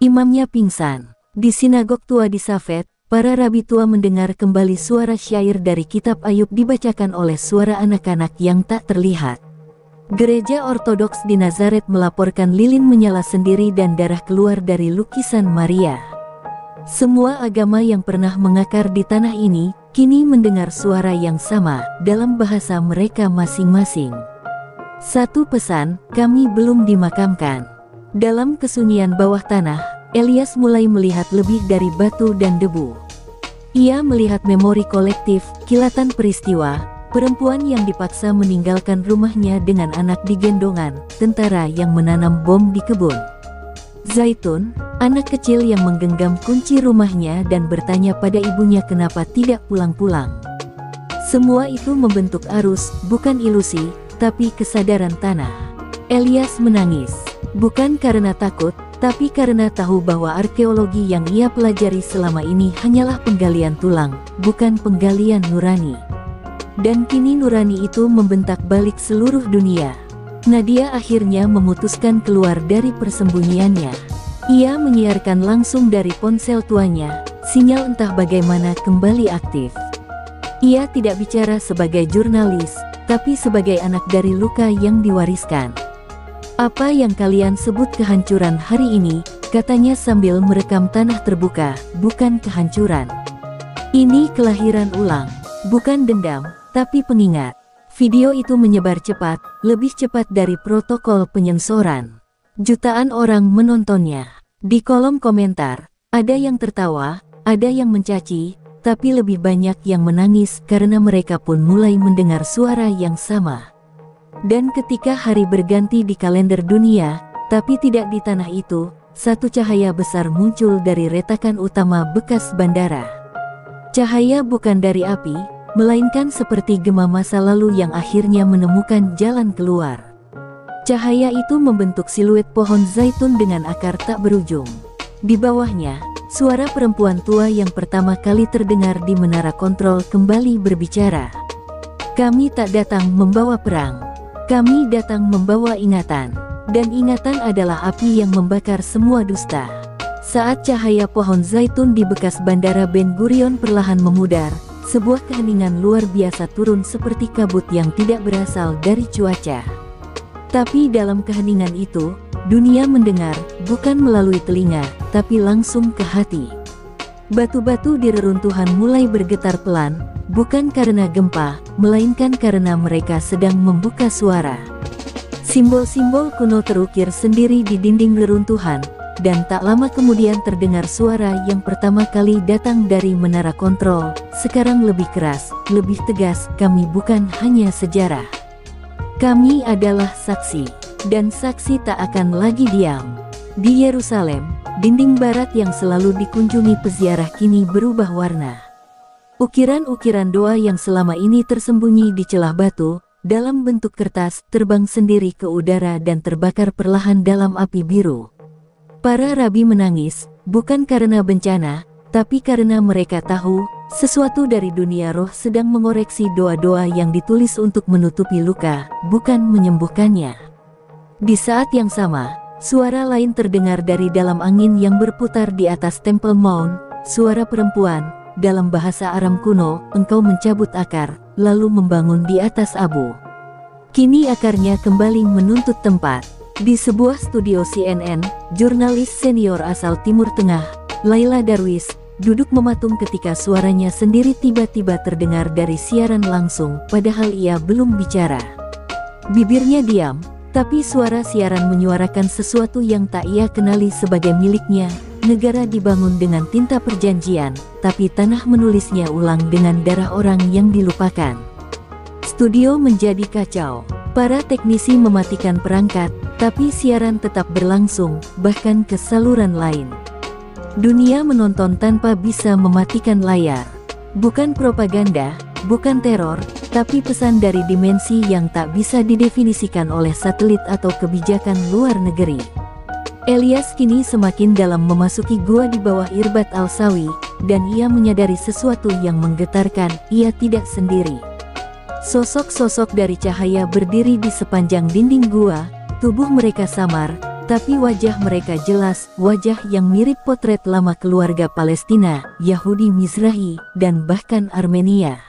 Imamnya pingsan. Di sinagog tua di Safed, para rabi tua mendengar kembali suara syair dari kitab Ayub dibacakan oleh suara anak-anak yang tak terlihat. Gereja Ortodoks di Nazaret melaporkan lilin menyala sendiri dan darah keluar dari lukisan Maria. Semua agama yang pernah mengakar di tanah ini, kini mendengar suara yang sama, dalam bahasa mereka masing-masing. Satu pesan, kami belum dimakamkan. Dalam kesunyian bawah tanah, Elias mulai melihat lebih dari batu dan debu. Ia melihat memori kolektif, kilatan peristiwa, perempuan yang dipaksa meninggalkan rumahnya dengan anak digendongan, tentara yang menanam bom di kebun. Zaitun, anak kecil yang menggenggam kunci rumahnya dan bertanya pada ibunya kenapa tidak pulang-pulang. Semua itu membentuk arus, bukan ilusi, tapi kesadaran tanah. Elias menangis, bukan karena takut, tapi karena tahu bahwa arkeologi yang ia pelajari selama ini hanyalah penggalian tulang, bukan penggalian nurani. Dan kini nurani itu membentak balik seluruh dunia. Nadia akhirnya memutuskan keluar dari persembunyiannya. Ia menyiarkan langsung dari ponsel tuanya, sinyal entah bagaimana kembali aktif. Ia tidak bicara sebagai jurnalis, tapi sebagai anak dari luka yang diwariskan. "Apa yang kalian sebut kehancuran hari ini," katanya sambil merekam tanah terbuka, "bukan kehancuran. Ini kelahiran ulang, bukan dendam, tapi pengingat." Video itu menyebar cepat, lebih cepat dari protokol penyensoran. Jutaan orang menontonnya. Di kolom komentar, ada yang tertawa, ada yang mencaci, tapi lebih banyak yang menangis karena mereka pun mulai mendengar suara yang sama. Dan ketika hari berganti di kalender dunia, tapi tidak di tanah itu, satu cahaya besar muncul dari retakan utama bekas bandara. Cahaya bukan dari api, melainkan seperti gema masa lalu yang akhirnya menemukan jalan keluar. Cahaya itu membentuk siluet pohon zaitun dengan akar tak berujung. Di bawahnya, suara perempuan tua yang pertama kali terdengar di menara kontrol kembali berbicara. "Kami tak datang membawa perang. Kami datang membawa ingatan. Dan ingatan adalah api yang membakar semua dusta." Saat cahaya pohon zaitun di bekas bandara Ben Gurion perlahan memudar, sebuah keheningan luar biasa turun seperti kabut yang tidak berasal dari cuaca. Tapi dalam keheningan itu, dunia mendengar, bukan melalui telinga, tapi langsung ke hati. Batu-batu di reruntuhan mulai bergetar pelan, bukan karena gempa, melainkan karena mereka sedang membuka suara. Simbol-simbol kuno terukir sendiri di dinding reruntuhan, dan tak lama kemudian terdengar suara yang pertama kali datang dari menara kontrol. Sekarang lebih keras, lebih tegas, kami bukan hanya sejarah. Kami adalah saksi, dan saksi tak akan lagi diam. Di Yerusalem, dinding barat yang selalu dikunjungi peziarah kini berubah warna. Ukiran-ukiran doa yang selama ini tersembunyi di celah batu, dalam bentuk kertas, terbang sendiri ke udara dan terbakar perlahan dalam api biru. Para rabi menangis, bukan karena bencana, tapi karena mereka tahu, sesuatu dari dunia roh sedang mengoreksi doa-doa yang ditulis untuk menutupi luka, bukan menyembuhkannya. Di saat yang sama, suara lain terdengar dari dalam angin yang berputar di atas Temple Mount, suara perempuan, dalam bahasa Aram kuno, engkau mencabut akar, lalu membangun di atas abu. Kini akarnya kembali menuntut tempat. Di sebuah studio CNN, jurnalis senior asal Timur Tengah, Laila Darwish, duduk mematung ketika suaranya sendiri tiba-tiba terdengar dari siaran langsung, padahal ia belum bicara. Bibirnya diam, tapi suara siaran menyuarakan sesuatu yang tak ia kenali sebagai miliknya. Negara dibangun dengan tinta perjanjian, tapi tanah menulisnya ulang dengan darah orang yang dilupakan. Studio menjadi kacau. Para teknisi mematikan perangkat, tapi siaran tetap berlangsung, bahkan ke saluran lain. Dunia menonton tanpa bisa mematikan layar. Bukan propaganda, bukan teror, tapi pesan dari dimensi yang tak bisa didefinisikan oleh satelit atau kebijakan luar negeri. Elias kini semakin dalam memasuki gua di bawah Irbat Al-Sawi, dan ia menyadari sesuatu yang menggetarkan, ia tidak sendiri. Sosok-sosok dari cahaya berdiri di sepanjang dinding gua, tubuh mereka samar, tapi wajah mereka jelas, wajah yang mirip potret lama keluarga Palestina, Yahudi Mizrahi, dan bahkan Armenia.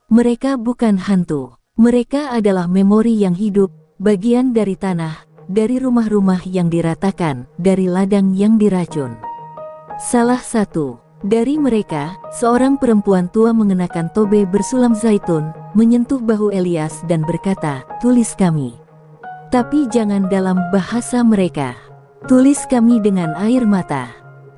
Mereka bukan hantu, mereka adalah memori yang hidup, bagian dari tanah, dari rumah-rumah yang diratakan, dari ladang yang diracun. Salah satu dari mereka, seorang perempuan tua mengenakan tobe bersulam zaitun, menyentuh bahu Elias dan berkata, tulis kami. Tapi jangan dalam bahasa mereka. Tulis kami dengan air mata.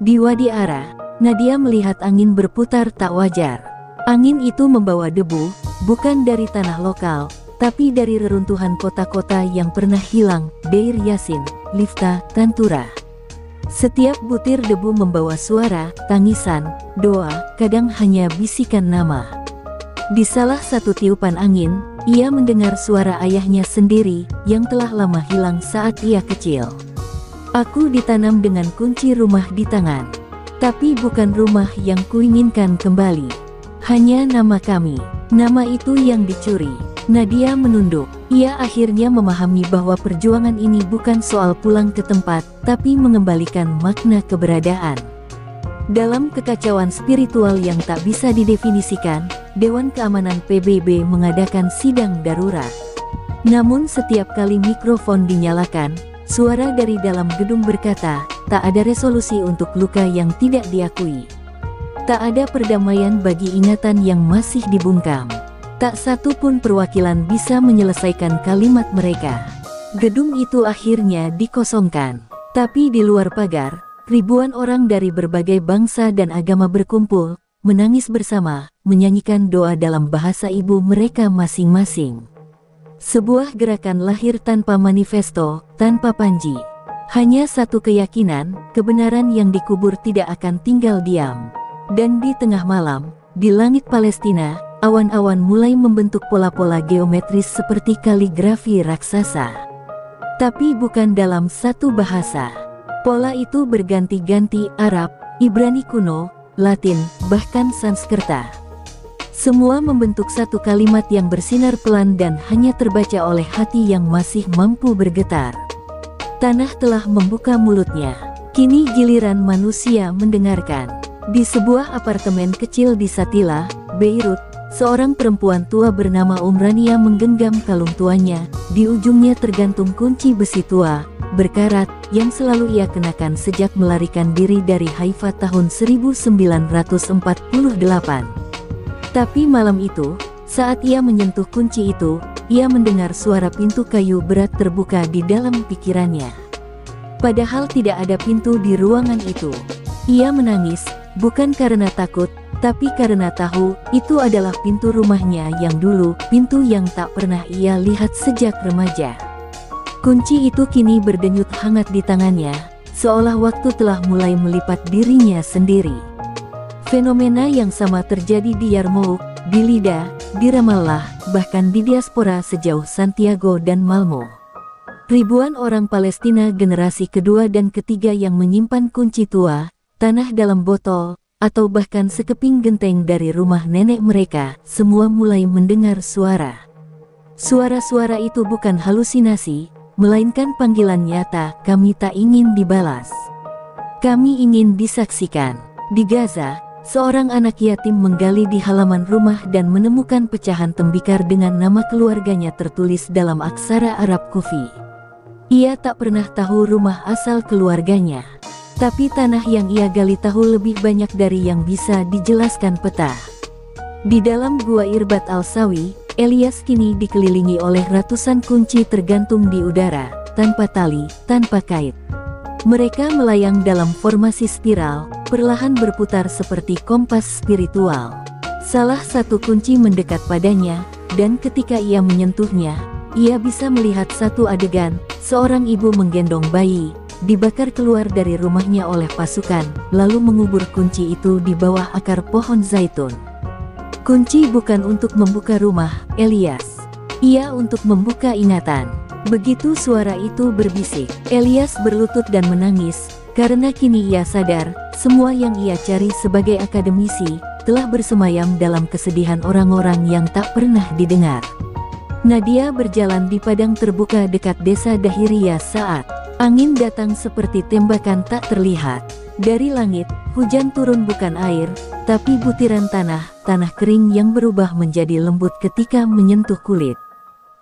Di Wadi Ara, Nadia melihat angin berputar tak wajar. Angin itu membawa debu, bukan dari tanah lokal, tapi dari reruntuhan kota-kota yang pernah hilang, Deir Yassin, Lifta, Tantura. Setiap butir debu membawa suara, tangisan, doa, kadang hanya bisikan nama. Di salah satu tiupan angin, ia mendengar suara ayahnya sendiri, yang telah lama hilang saat ia kecil. Aku ditanam dengan kunci rumah di tangan. Tapi bukan rumah yang kuinginkan kembali. Hanya nama kami. Nama itu yang dicuri. Nadia menunduk. Ia akhirnya memahami bahwa perjuangan ini bukan soal pulang ke tempat, tapi mengembalikan makna keberadaan. Dalam kekacauan spiritual yang tak bisa didefinisikan, Dewan Keamanan PBB mengadakan sidang darurat. Namun setiap kali mikrofon dinyalakan, suara dari dalam gedung berkata, tak ada resolusi untuk luka yang tidak diakui. Tak ada perdamaian bagi ingatan yang masih dibungkam. Tak satu pun perwakilan bisa menyelesaikan kalimat mereka. Gedung itu akhirnya dikosongkan. Tapi di luar pagar, ribuan orang dari berbagai bangsa dan agama berkumpul, menangis bersama, menyanyikan doa dalam bahasa ibu mereka masing-masing. Sebuah gerakan lahir tanpa manifesto, tanpa panji. Hanya satu keyakinan, kebenaran yang dikubur tidak akan tinggal diam. Dan di tengah malam, di langit Palestina, awan-awan mulai membentuk pola-pola geometris seperti kaligrafi raksasa. Tapi bukan dalam satu bahasa. Pola itu berganti-ganti Arab, Ibrani kuno, Latin, bahkan Sanskerta. Semua membentuk satu kalimat yang bersinar pelan dan hanya terbaca oleh hati yang masih mampu bergetar. Tanah telah membuka mulutnya. Kini giliran manusia mendengarkan. Di sebuah apartemen kecil di Satila, Beirut, seorang perempuan tua bernama Umrania menggenggam kalung tuanya. Di ujungnya tergantung kunci besi tua, berkarat, yang selalu ia kenakan sejak melarikan diri dari Haifa tahun 1948. Tapi malam itu, saat ia menyentuh kunci itu, ia mendengar suara pintu kayu berat terbuka di dalam pikirannya. Padahal tidak ada pintu di ruangan itu. Ia menangis, bukan karena takut, tapi karena tahu, itu adalah pintu rumahnya yang dulu, pintu yang tak pernah ia lihat sejak remaja. Kunci itu kini berdenyut hangat di tangannya, seolah waktu telah mulai melipat dirinya sendiri. Fenomena yang sama terjadi di Yarmouk, di Lida, di Ramallah, bahkan di diaspora sejauh Santiago dan Malmo. Ribuan orang Palestina generasi kedua dan ketiga yang menyimpan kunci tua, tanah dalam botol, atau bahkan sekeping genteng dari rumah nenek mereka, semua mulai mendengar suara. Suara-suara itu bukan halusinasi, melainkan panggilan nyata. Kami tak ingin dibalas. Kami ingin disaksikan. Di Gaza, seorang anak yatim menggali di halaman rumah dan menemukan pecahan tembikar dengan nama keluarganya tertulis dalam aksara Arab Kufi. Ia tak pernah tahu rumah asal keluarganya, tapi tanah yang ia gali tahu lebih banyak dari yang bisa dijelaskan peta. Di dalam gua Irbat Al-Sawi, Elias kini dikelilingi oleh ratusan kunci tergantung di udara, tanpa tali, tanpa kait. Mereka melayang dalam formasi spiral, perlahan berputar seperti kompas spiritual. Salah satu kunci mendekat padanya, dan ketika ia menyentuhnya, ia bisa melihat satu adegan, seorang ibu menggendong bayi, dibakar keluar dari rumahnya oleh pasukan, lalu mengubur kunci itu di bawah akar pohon zaitun. Kunci bukan untuk membuka rumah, Elias. Ia untuk membuka ingatan. Begitu suara itu berbisik, Elias berlutut dan menangis, karena kini ia sadar, semua yang ia cari sebagai akademisi, telah bersemayam dalam kesedihan orang-orang yang tak pernah didengar. Nadia berjalan di padang terbuka dekat desa Dahiriyah saat angin datang seperti tembakan tak terlihat. Dari langit, hujan turun bukan air, tapi butiran tanah kering yang berubah menjadi lembut ketika menyentuh kulit.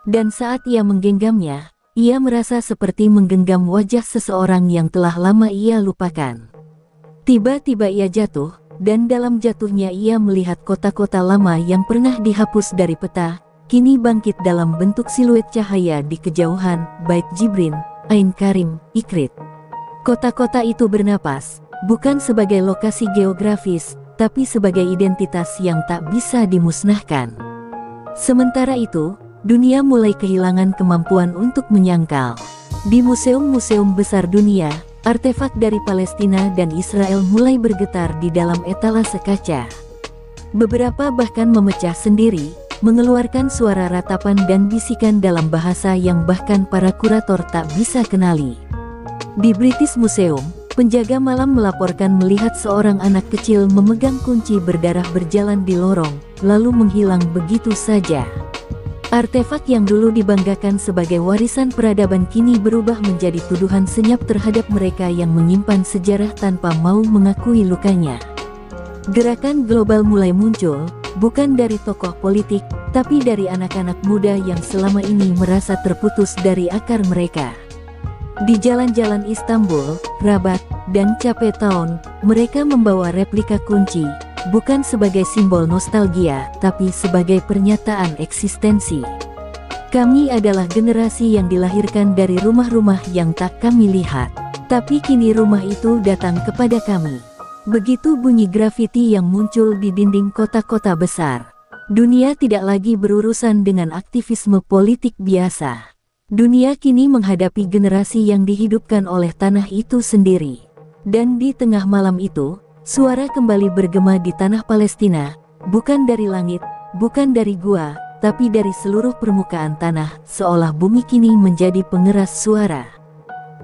Dan saat ia menggenggamnya, ia merasa seperti menggenggam wajah seseorang yang telah lama ia lupakan. Tiba-tiba ia jatuh, dan dalam jatuhnya ia melihat kota-kota lama yang pernah dihapus dari peta, kini bangkit dalam bentuk siluet cahaya di kejauhan, Bait Jibrin, Ain Karim, Ikrit. Kota-kota itu bernapas, bukan sebagai lokasi geografis, tapi sebagai identitas yang tak bisa dimusnahkan. Sementara itu, dunia mulai kehilangan kemampuan untuk menyangkal. Di museum-museum besar dunia, artefak dari Palestina dan Israel mulai bergetar di dalam etalase kaca. Beberapa bahkan memecah sendiri, mengeluarkan suara ratapan dan bisikan dalam bahasa yang bahkan para kurator tak bisa kenali. Di British Museum, penjaga malam melaporkan melihat seorang anak kecil memegang kunci berdarah berjalan di lorong, lalu menghilang begitu saja. Artefak yang dulu dibanggakan sebagai warisan peradaban kini berubah menjadi tuduhan senyap terhadap mereka yang menyimpan sejarah tanpa mau mengakui lukanya. Gerakan global mulai muncul, bukan dari tokoh politik, tapi dari anak-anak muda yang selama ini merasa terputus dari akar mereka. Di jalan-jalan Istanbul, Rabat, dan Cape Town, mereka membawa replika kunci, bukan sebagai simbol nostalgia, tapi sebagai pernyataan eksistensi. Kami adalah generasi yang dilahirkan dari rumah-rumah yang tak kami lihat, tapi kini rumah itu datang kepada kami. Begitu bunyi grafiti yang muncul di dinding kota-kota besar. Dunia tidak lagi berurusan dengan aktivisme politik biasa. Dunia kini menghadapi generasi yang dihidupkan oleh tanah itu sendiri. Dan di tengah malam itu, suara kembali bergema di tanah Palestina, bukan dari langit, bukan dari gua, tapi dari seluruh permukaan tanah, seolah bumi kini menjadi pengeras suara.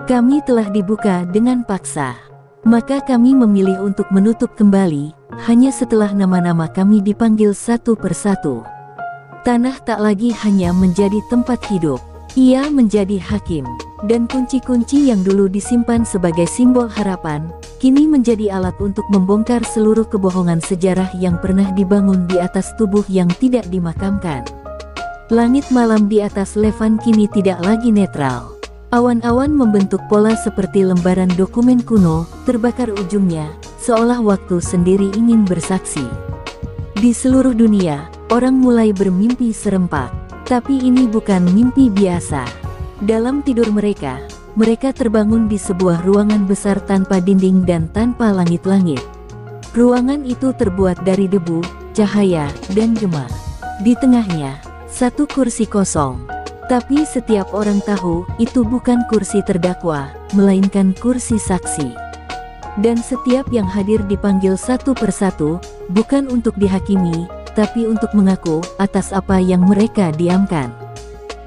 Kami telah dibuka dengan paksa. Maka kami memilih untuk menutup kembali, hanya setelah nama-nama kami dipanggil satu persatu. Tanah tak lagi hanya menjadi tempat hidup. Ia menjadi hakim, dan kunci-kunci yang dulu disimpan sebagai simbol harapan, kini menjadi alat untuk membongkar seluruh kebohongan sejarah yang pernah dibangun di atas tubuh yang tidak dimakamkan. Langit malam di atas Levan kini tidak lagi netral. Awan-awan membentuk pola seperti lembaran dokumen kuno, terbakar ujungnya, seolah waktu sendiri ingin bersaksi. Di seluruh dunia, orang mulai bermimpi serempak. Tapi ini bukan mimpi biasa. Dalam tidur mereka terbangun di sebuah ruangan besar tanpa dinding dan tanpa langit-langit. Ruangan itu terbuat dari debu, cahaya, dan gema. Di tengahnya, satu kursi kosong. Tapi setiap orang tahu, itu bukan kursi terdakwa, melainkan kursi saksi. Dan setiap yang hadir dipanggil satu persatu, bukan untuk dihakimi, tapi untuk mengaku atas apa yang mereka diamkan.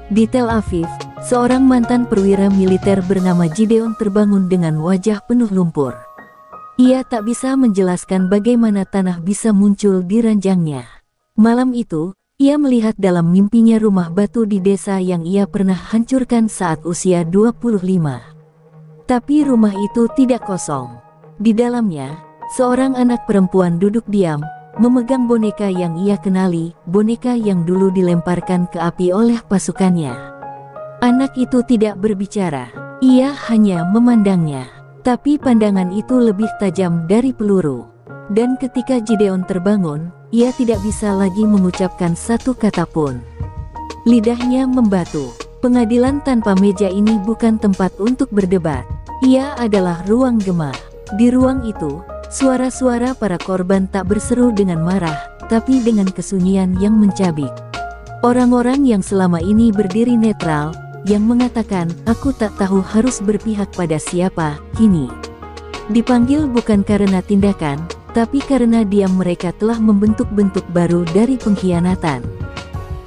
Di Tel Aviv, seorang mantan perwira militer bernama Gideon terbangun dengan wajah penuh lumpur. Ia tak bisa menjelaskan bagaimana tanah bisa muncul di ranjangnya. Malam itu, ia melihat dalam mimpinya rumah batu di desa yang ia pernah hancurkan saat usia 25. Tapi rumah itu tidak kosong. Di dalamnya, seorang anak perempuan duduk diam, memegang boneka yang ia kenali, boneka yang dulu dilemparkan ke api oleh pasukannya. Anak itu tidak berbicara, ia hanya memandangnya. Tapi pandangan itu lebih tajam dari peluru. Dan ketika Gideon terbangun, ia tidak bisa lagi mengucapkan satu kata pun. Lidahnya membatu. Pengadilan tanpa meja ini bukan tempat untuk berdebat. Ia adalah ruang gema. Di ruang itu, suara-suara para korban tak berseru dengan marah, tapi dengan kesunyian yang mencabik. Orang-orang yang selama ini berdiri netral, yang mengatakan, aku tak tahu harus berpihak pada siapa, kini dipanggil bukan karena tindakan, tapi karena diam mereka telah membentuk bentuk baru dari pengkhianatan.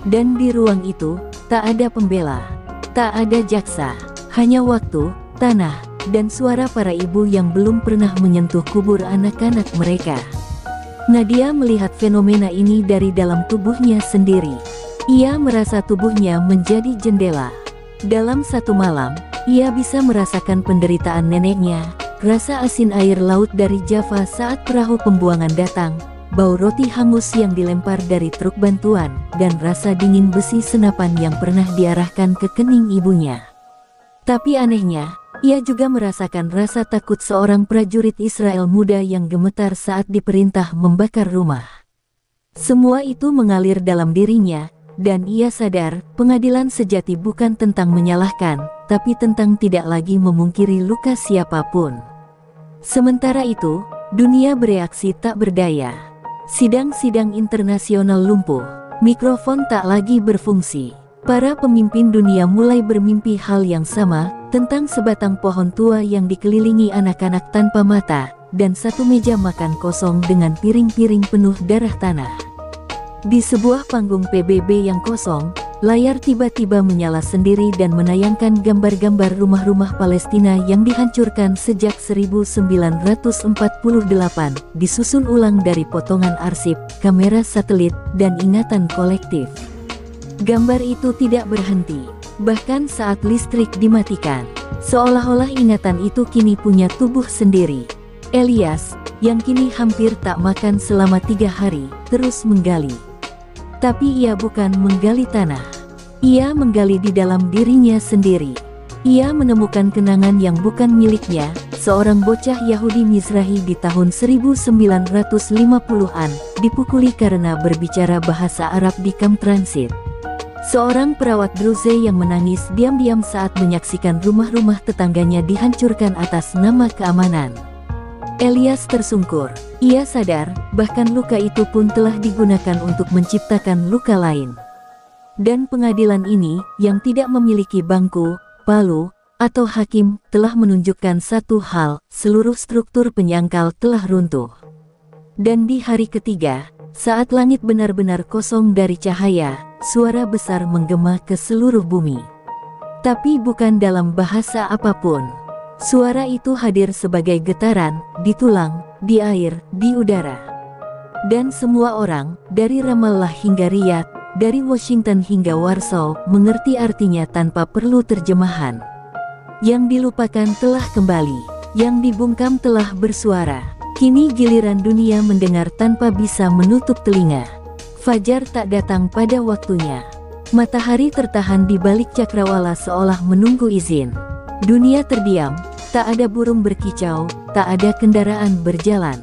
Dan di ruang itu, tak ada pembela, tak ada jaksa, hanya waktu, tanah, dan suara para ibu yang belum pernah menyentuh kubur anak-anak mereka. Nadia melihat fenomena ini dari dalam tubuhnya sendiri. Ia merasa tubuhnya menjadi jendela. Dalam satu malam, ia bisa merasakan penderitaan neneknya, rasa asin air laut dari Java saat perahu pembuangan datang, bau roti hangus yang dilempar dari truk bantuan, dan rasa dingin besi senapan yang pernah diarahkan ke kening ibunya. Tapi anehnya, ia juga merasakan rasa takut seorang prajurit Israel muda yang gemetar saat diperintah membakar rumah. Semua itu mengalir dalam dirinya, dan ia sadar, pengadilan sejati bukan tentang menyalahkan, tapi tentang tidak lagi memungkiri luka siapapun. Sementara itu, dunia bereaksi tak berdaya. Sidang-sidang internasional lumpuh, mikrofon tak lagi berfungsi. Para pemimpin dunia mulai bermimpi hal yang sama, tentang sebatang pohon tua yang dikelilingi anak-anak tanpa mata, dan satu meja makan kosong dengan piring-piring penuh darah tanah. Di sebuah panggung PBB yang kosong, layar tiba-tiba menyala sendiri dan menayangkan gambar-gambar rumah-rumah Palestina yang dihancurkan sejak 1948, disusun ulang dari potongan arsip, kamera satelit, dan ingatan kolektif. Gambar itu tidak berhenti, bahkan saat listrik dimatikan. Seolah-olah ingatan itu kini punya tubuh sendiri. Elias, yang kini hampir tak makan selama 3 hari, terus menggali. Tapi ia bukan menggali tanah. Ia menggali di dalam dirinya sendiri. Ia menemukan kenangan yang bukan miliknya, seorang bocah Yahudi Mizrahi di tahun 1950-an, dipukuli karena berbicara bahasa Arab di kamp transit. Seorang perawat Druze yang menangis diam-diam saat menyaksikan rumah-rumah tetangganya dihancurkan atas nama keamanan. Elias tersungkur. Ia sadar, bahkan luka itu pun telah digunakan untuk menciptakan luka lain. Dan pengadilan ini, yang tidak memiliki bangku, palu, atau hakim, telah menunjukkan satu hal, seluruh struktur penyangkal telah runtuh. Dan di hari ketiga, saat langit benar-benar kosong dari cahaya, suara besar menggema ke seluruh bumi. Tapi bukan dalam bahasa apapun. Suara itu hadir sebagai getaran, di tulang, di air, di udara. Dan semua orang, dari Ramallah hingga Riyadh, dari Washington hingga Warsaw, mengerti artinya tanpa perlu terjemahan. Yang dilupakan telah kembali, yang dibungkam telah bersuara. Kini giliran dunia mendengar tanpa bisa menutup telinga. Fajar tak datang pada waktunya. Matahari tertahan di balik cakrawala seolah menunggu izin. Dunia terdiam, tak ada burung berkicau, tak ada kendaraan berjalan.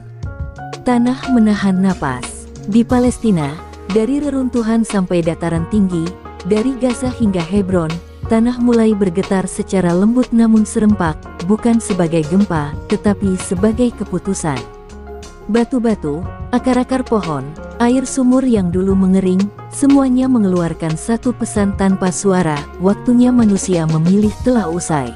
Tanah menahan napas. Di Palestina, dari reruntuhan sampai dataran tinggi, dari Gaza hingga Hebron, tanah mulai bergetar secara lembut namun serempak, bukan sebagai gempa, tetapi sebagai keputusan. Batu-batu, akar-akar pohon, air sumur yang dulu mengering, semuanya mengeluarkan satu pesan tanpa suara, waktunya manusia memilih telah usai.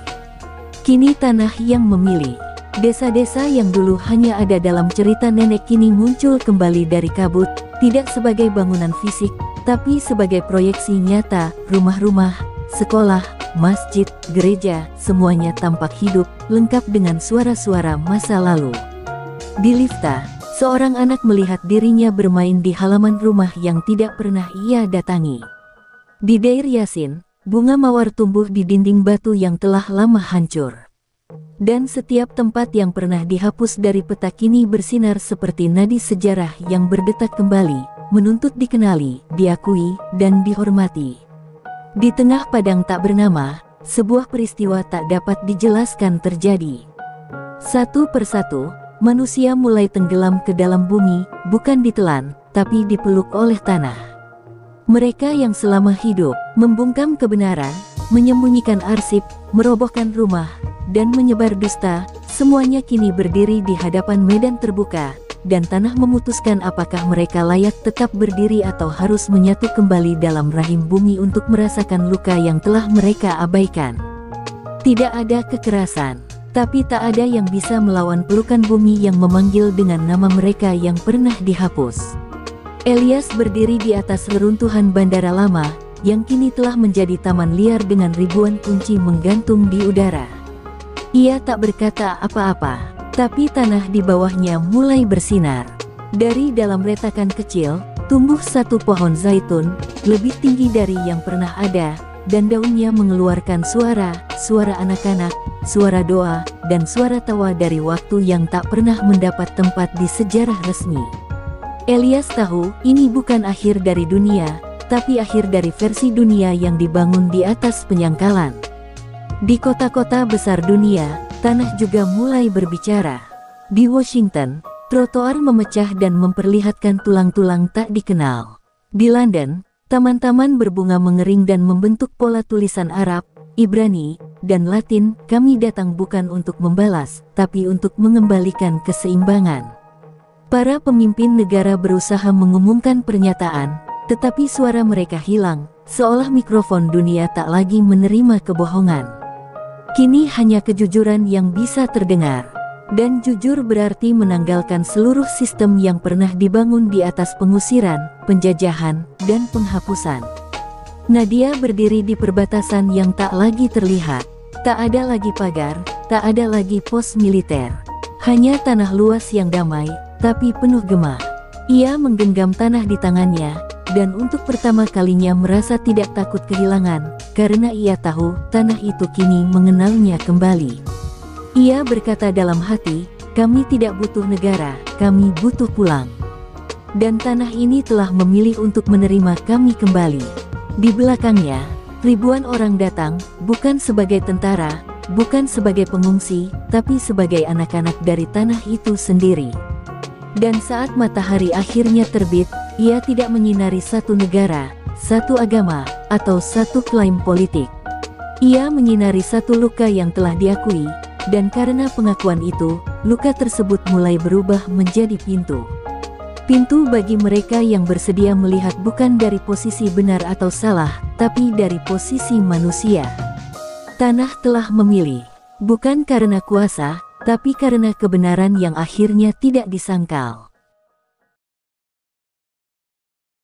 Kini tanah yang memilih. Desa-desa yang dulu hanya ada dalam cerita nenek kini muncul kembali dari kabut, tidak sebagai bangunan fisik, tapi sebagai proyeksi nyata, rumah-rumah, sekolah, masjid, gereja, semuanya tampak hidup, lengkap dengan suara-suara masa lalu. Di Lifta, seorang anak melihat dirinya bermain di halaman rumah yang tidak pernah ia datangi. Di Deir Yasin, bunga mawar tumbuh di dinding batu yang telah lama hancur. Dan setiap tempat yang pernah dihapus dari peta kini bersinar seperti nadi sejarah yang berdetak kembali, menuntut dikenali, diakui, dan dihormati. Di tengah padang tak bernama, sebuah peristiwa tak dapat dijelaskan terjadi. Satu persatu, manusia mulai tenggelam ke dalam bumi, bukan ditelan, tapi dipeluk oleh tanah. Mereka yang selama hidup, membungkam kebenaran, menyembunyikan arsip, merobohkan rumah, dan menyebar dusta, semuanya kini berdiri di hadapan medan terbuka, dan tanah memutuskan apakah mereka layak tetap berdiri atau harus menyatu kembali dalam rahim bumi untuk merasakan luka yang telah mereka abaikan. Tidak ada kekerasan, tapi tak ada yang bisa melawan pelukan bumi yang memanggil dengan nama mereka yang pernah dihapus. Elias berdiri di atas reruntuhan bandara lama, yang kini telah menjadi taman liar dengan ribuan kunci menggantung di udara. Ia tak berkata apa-apa, tapi tanah di bawahnya mulai bersinar. Dari dalam retakan kecil, tumbuh satu pohon zaitun, lebih tinggi dari yang pernah ada, dan daunnya mengeluarkan suara anak-anak, suara doa, dan suara tawa dari waktu yang tak pernah mendapat tempat di sejarah resmi. Elias tahu, ini bukan akhir dari dunia, tapi akhir dari versi dunia yang dibangun di atas penyangkalan. Di kota-kota besar dunia, tanah juga mulai berbicara. Di Washington, trotoar memecah dan memperlihatkan tulang-tulang tak dikenal. Di London, taman-taman berbunga mengering dan membentuk pola tulisan Arab, Ibrani, dan Latin. Kami datang bukan untuk membalas, tapi untuk mengembalikan keseimbangan. Para pemimpin negara berusaha mengumumkan pernyataan, tetapi suara mereka hilang, seolah mikrofon dunia tak lagi menerima kebohongan. Kini hanya kejujuran yang bisa terdengar. Dan jujur berarti menanggalkan seluruh sistem yang pernah dibangun di atas pengusiran, penjajahan, dan penghapusan. Nadia berdiri di perbatasan yang tak lagi terlihat. Tak ada lagi pagar, tak ada lagi pos militer. Hanya tanah luas yang damai, tapi penuh gema. Ia menggenggam tanah di tangannya, dan untuk pertama kalinya merasa tidak takut kehilangan, karena ia tahu tanah itu kini mengenalnya kembali. Ia berkata dalam hati, kami tidak butuh negara, kami butuh pulang. Dan tanah ini telah memilih untuk menerima kami kembali. Di belakangnya, ribuan orang datang, bukan sebagai tentara, bukan sebagai pengungsi, tapi sebagai anak-anak dari tanah itu sendiri. Dan saat matahari akhirnya terbit, ia tidak menyinari satu negara, satu agama, atau satu klaim politik. Ia menyinari satu luka yang telah diakui, dan karena pengakuan itu, luka tersebut mulai berubah menjadi pintu. Pintu bagi mereka yang bersedia melihat bukan dari posisi benar atau salah, tapi dari posisi manusia. Tanah telah memilih, bukan karena kuasa, tapi karena kebenaran yang akhirnya tidak disangkal.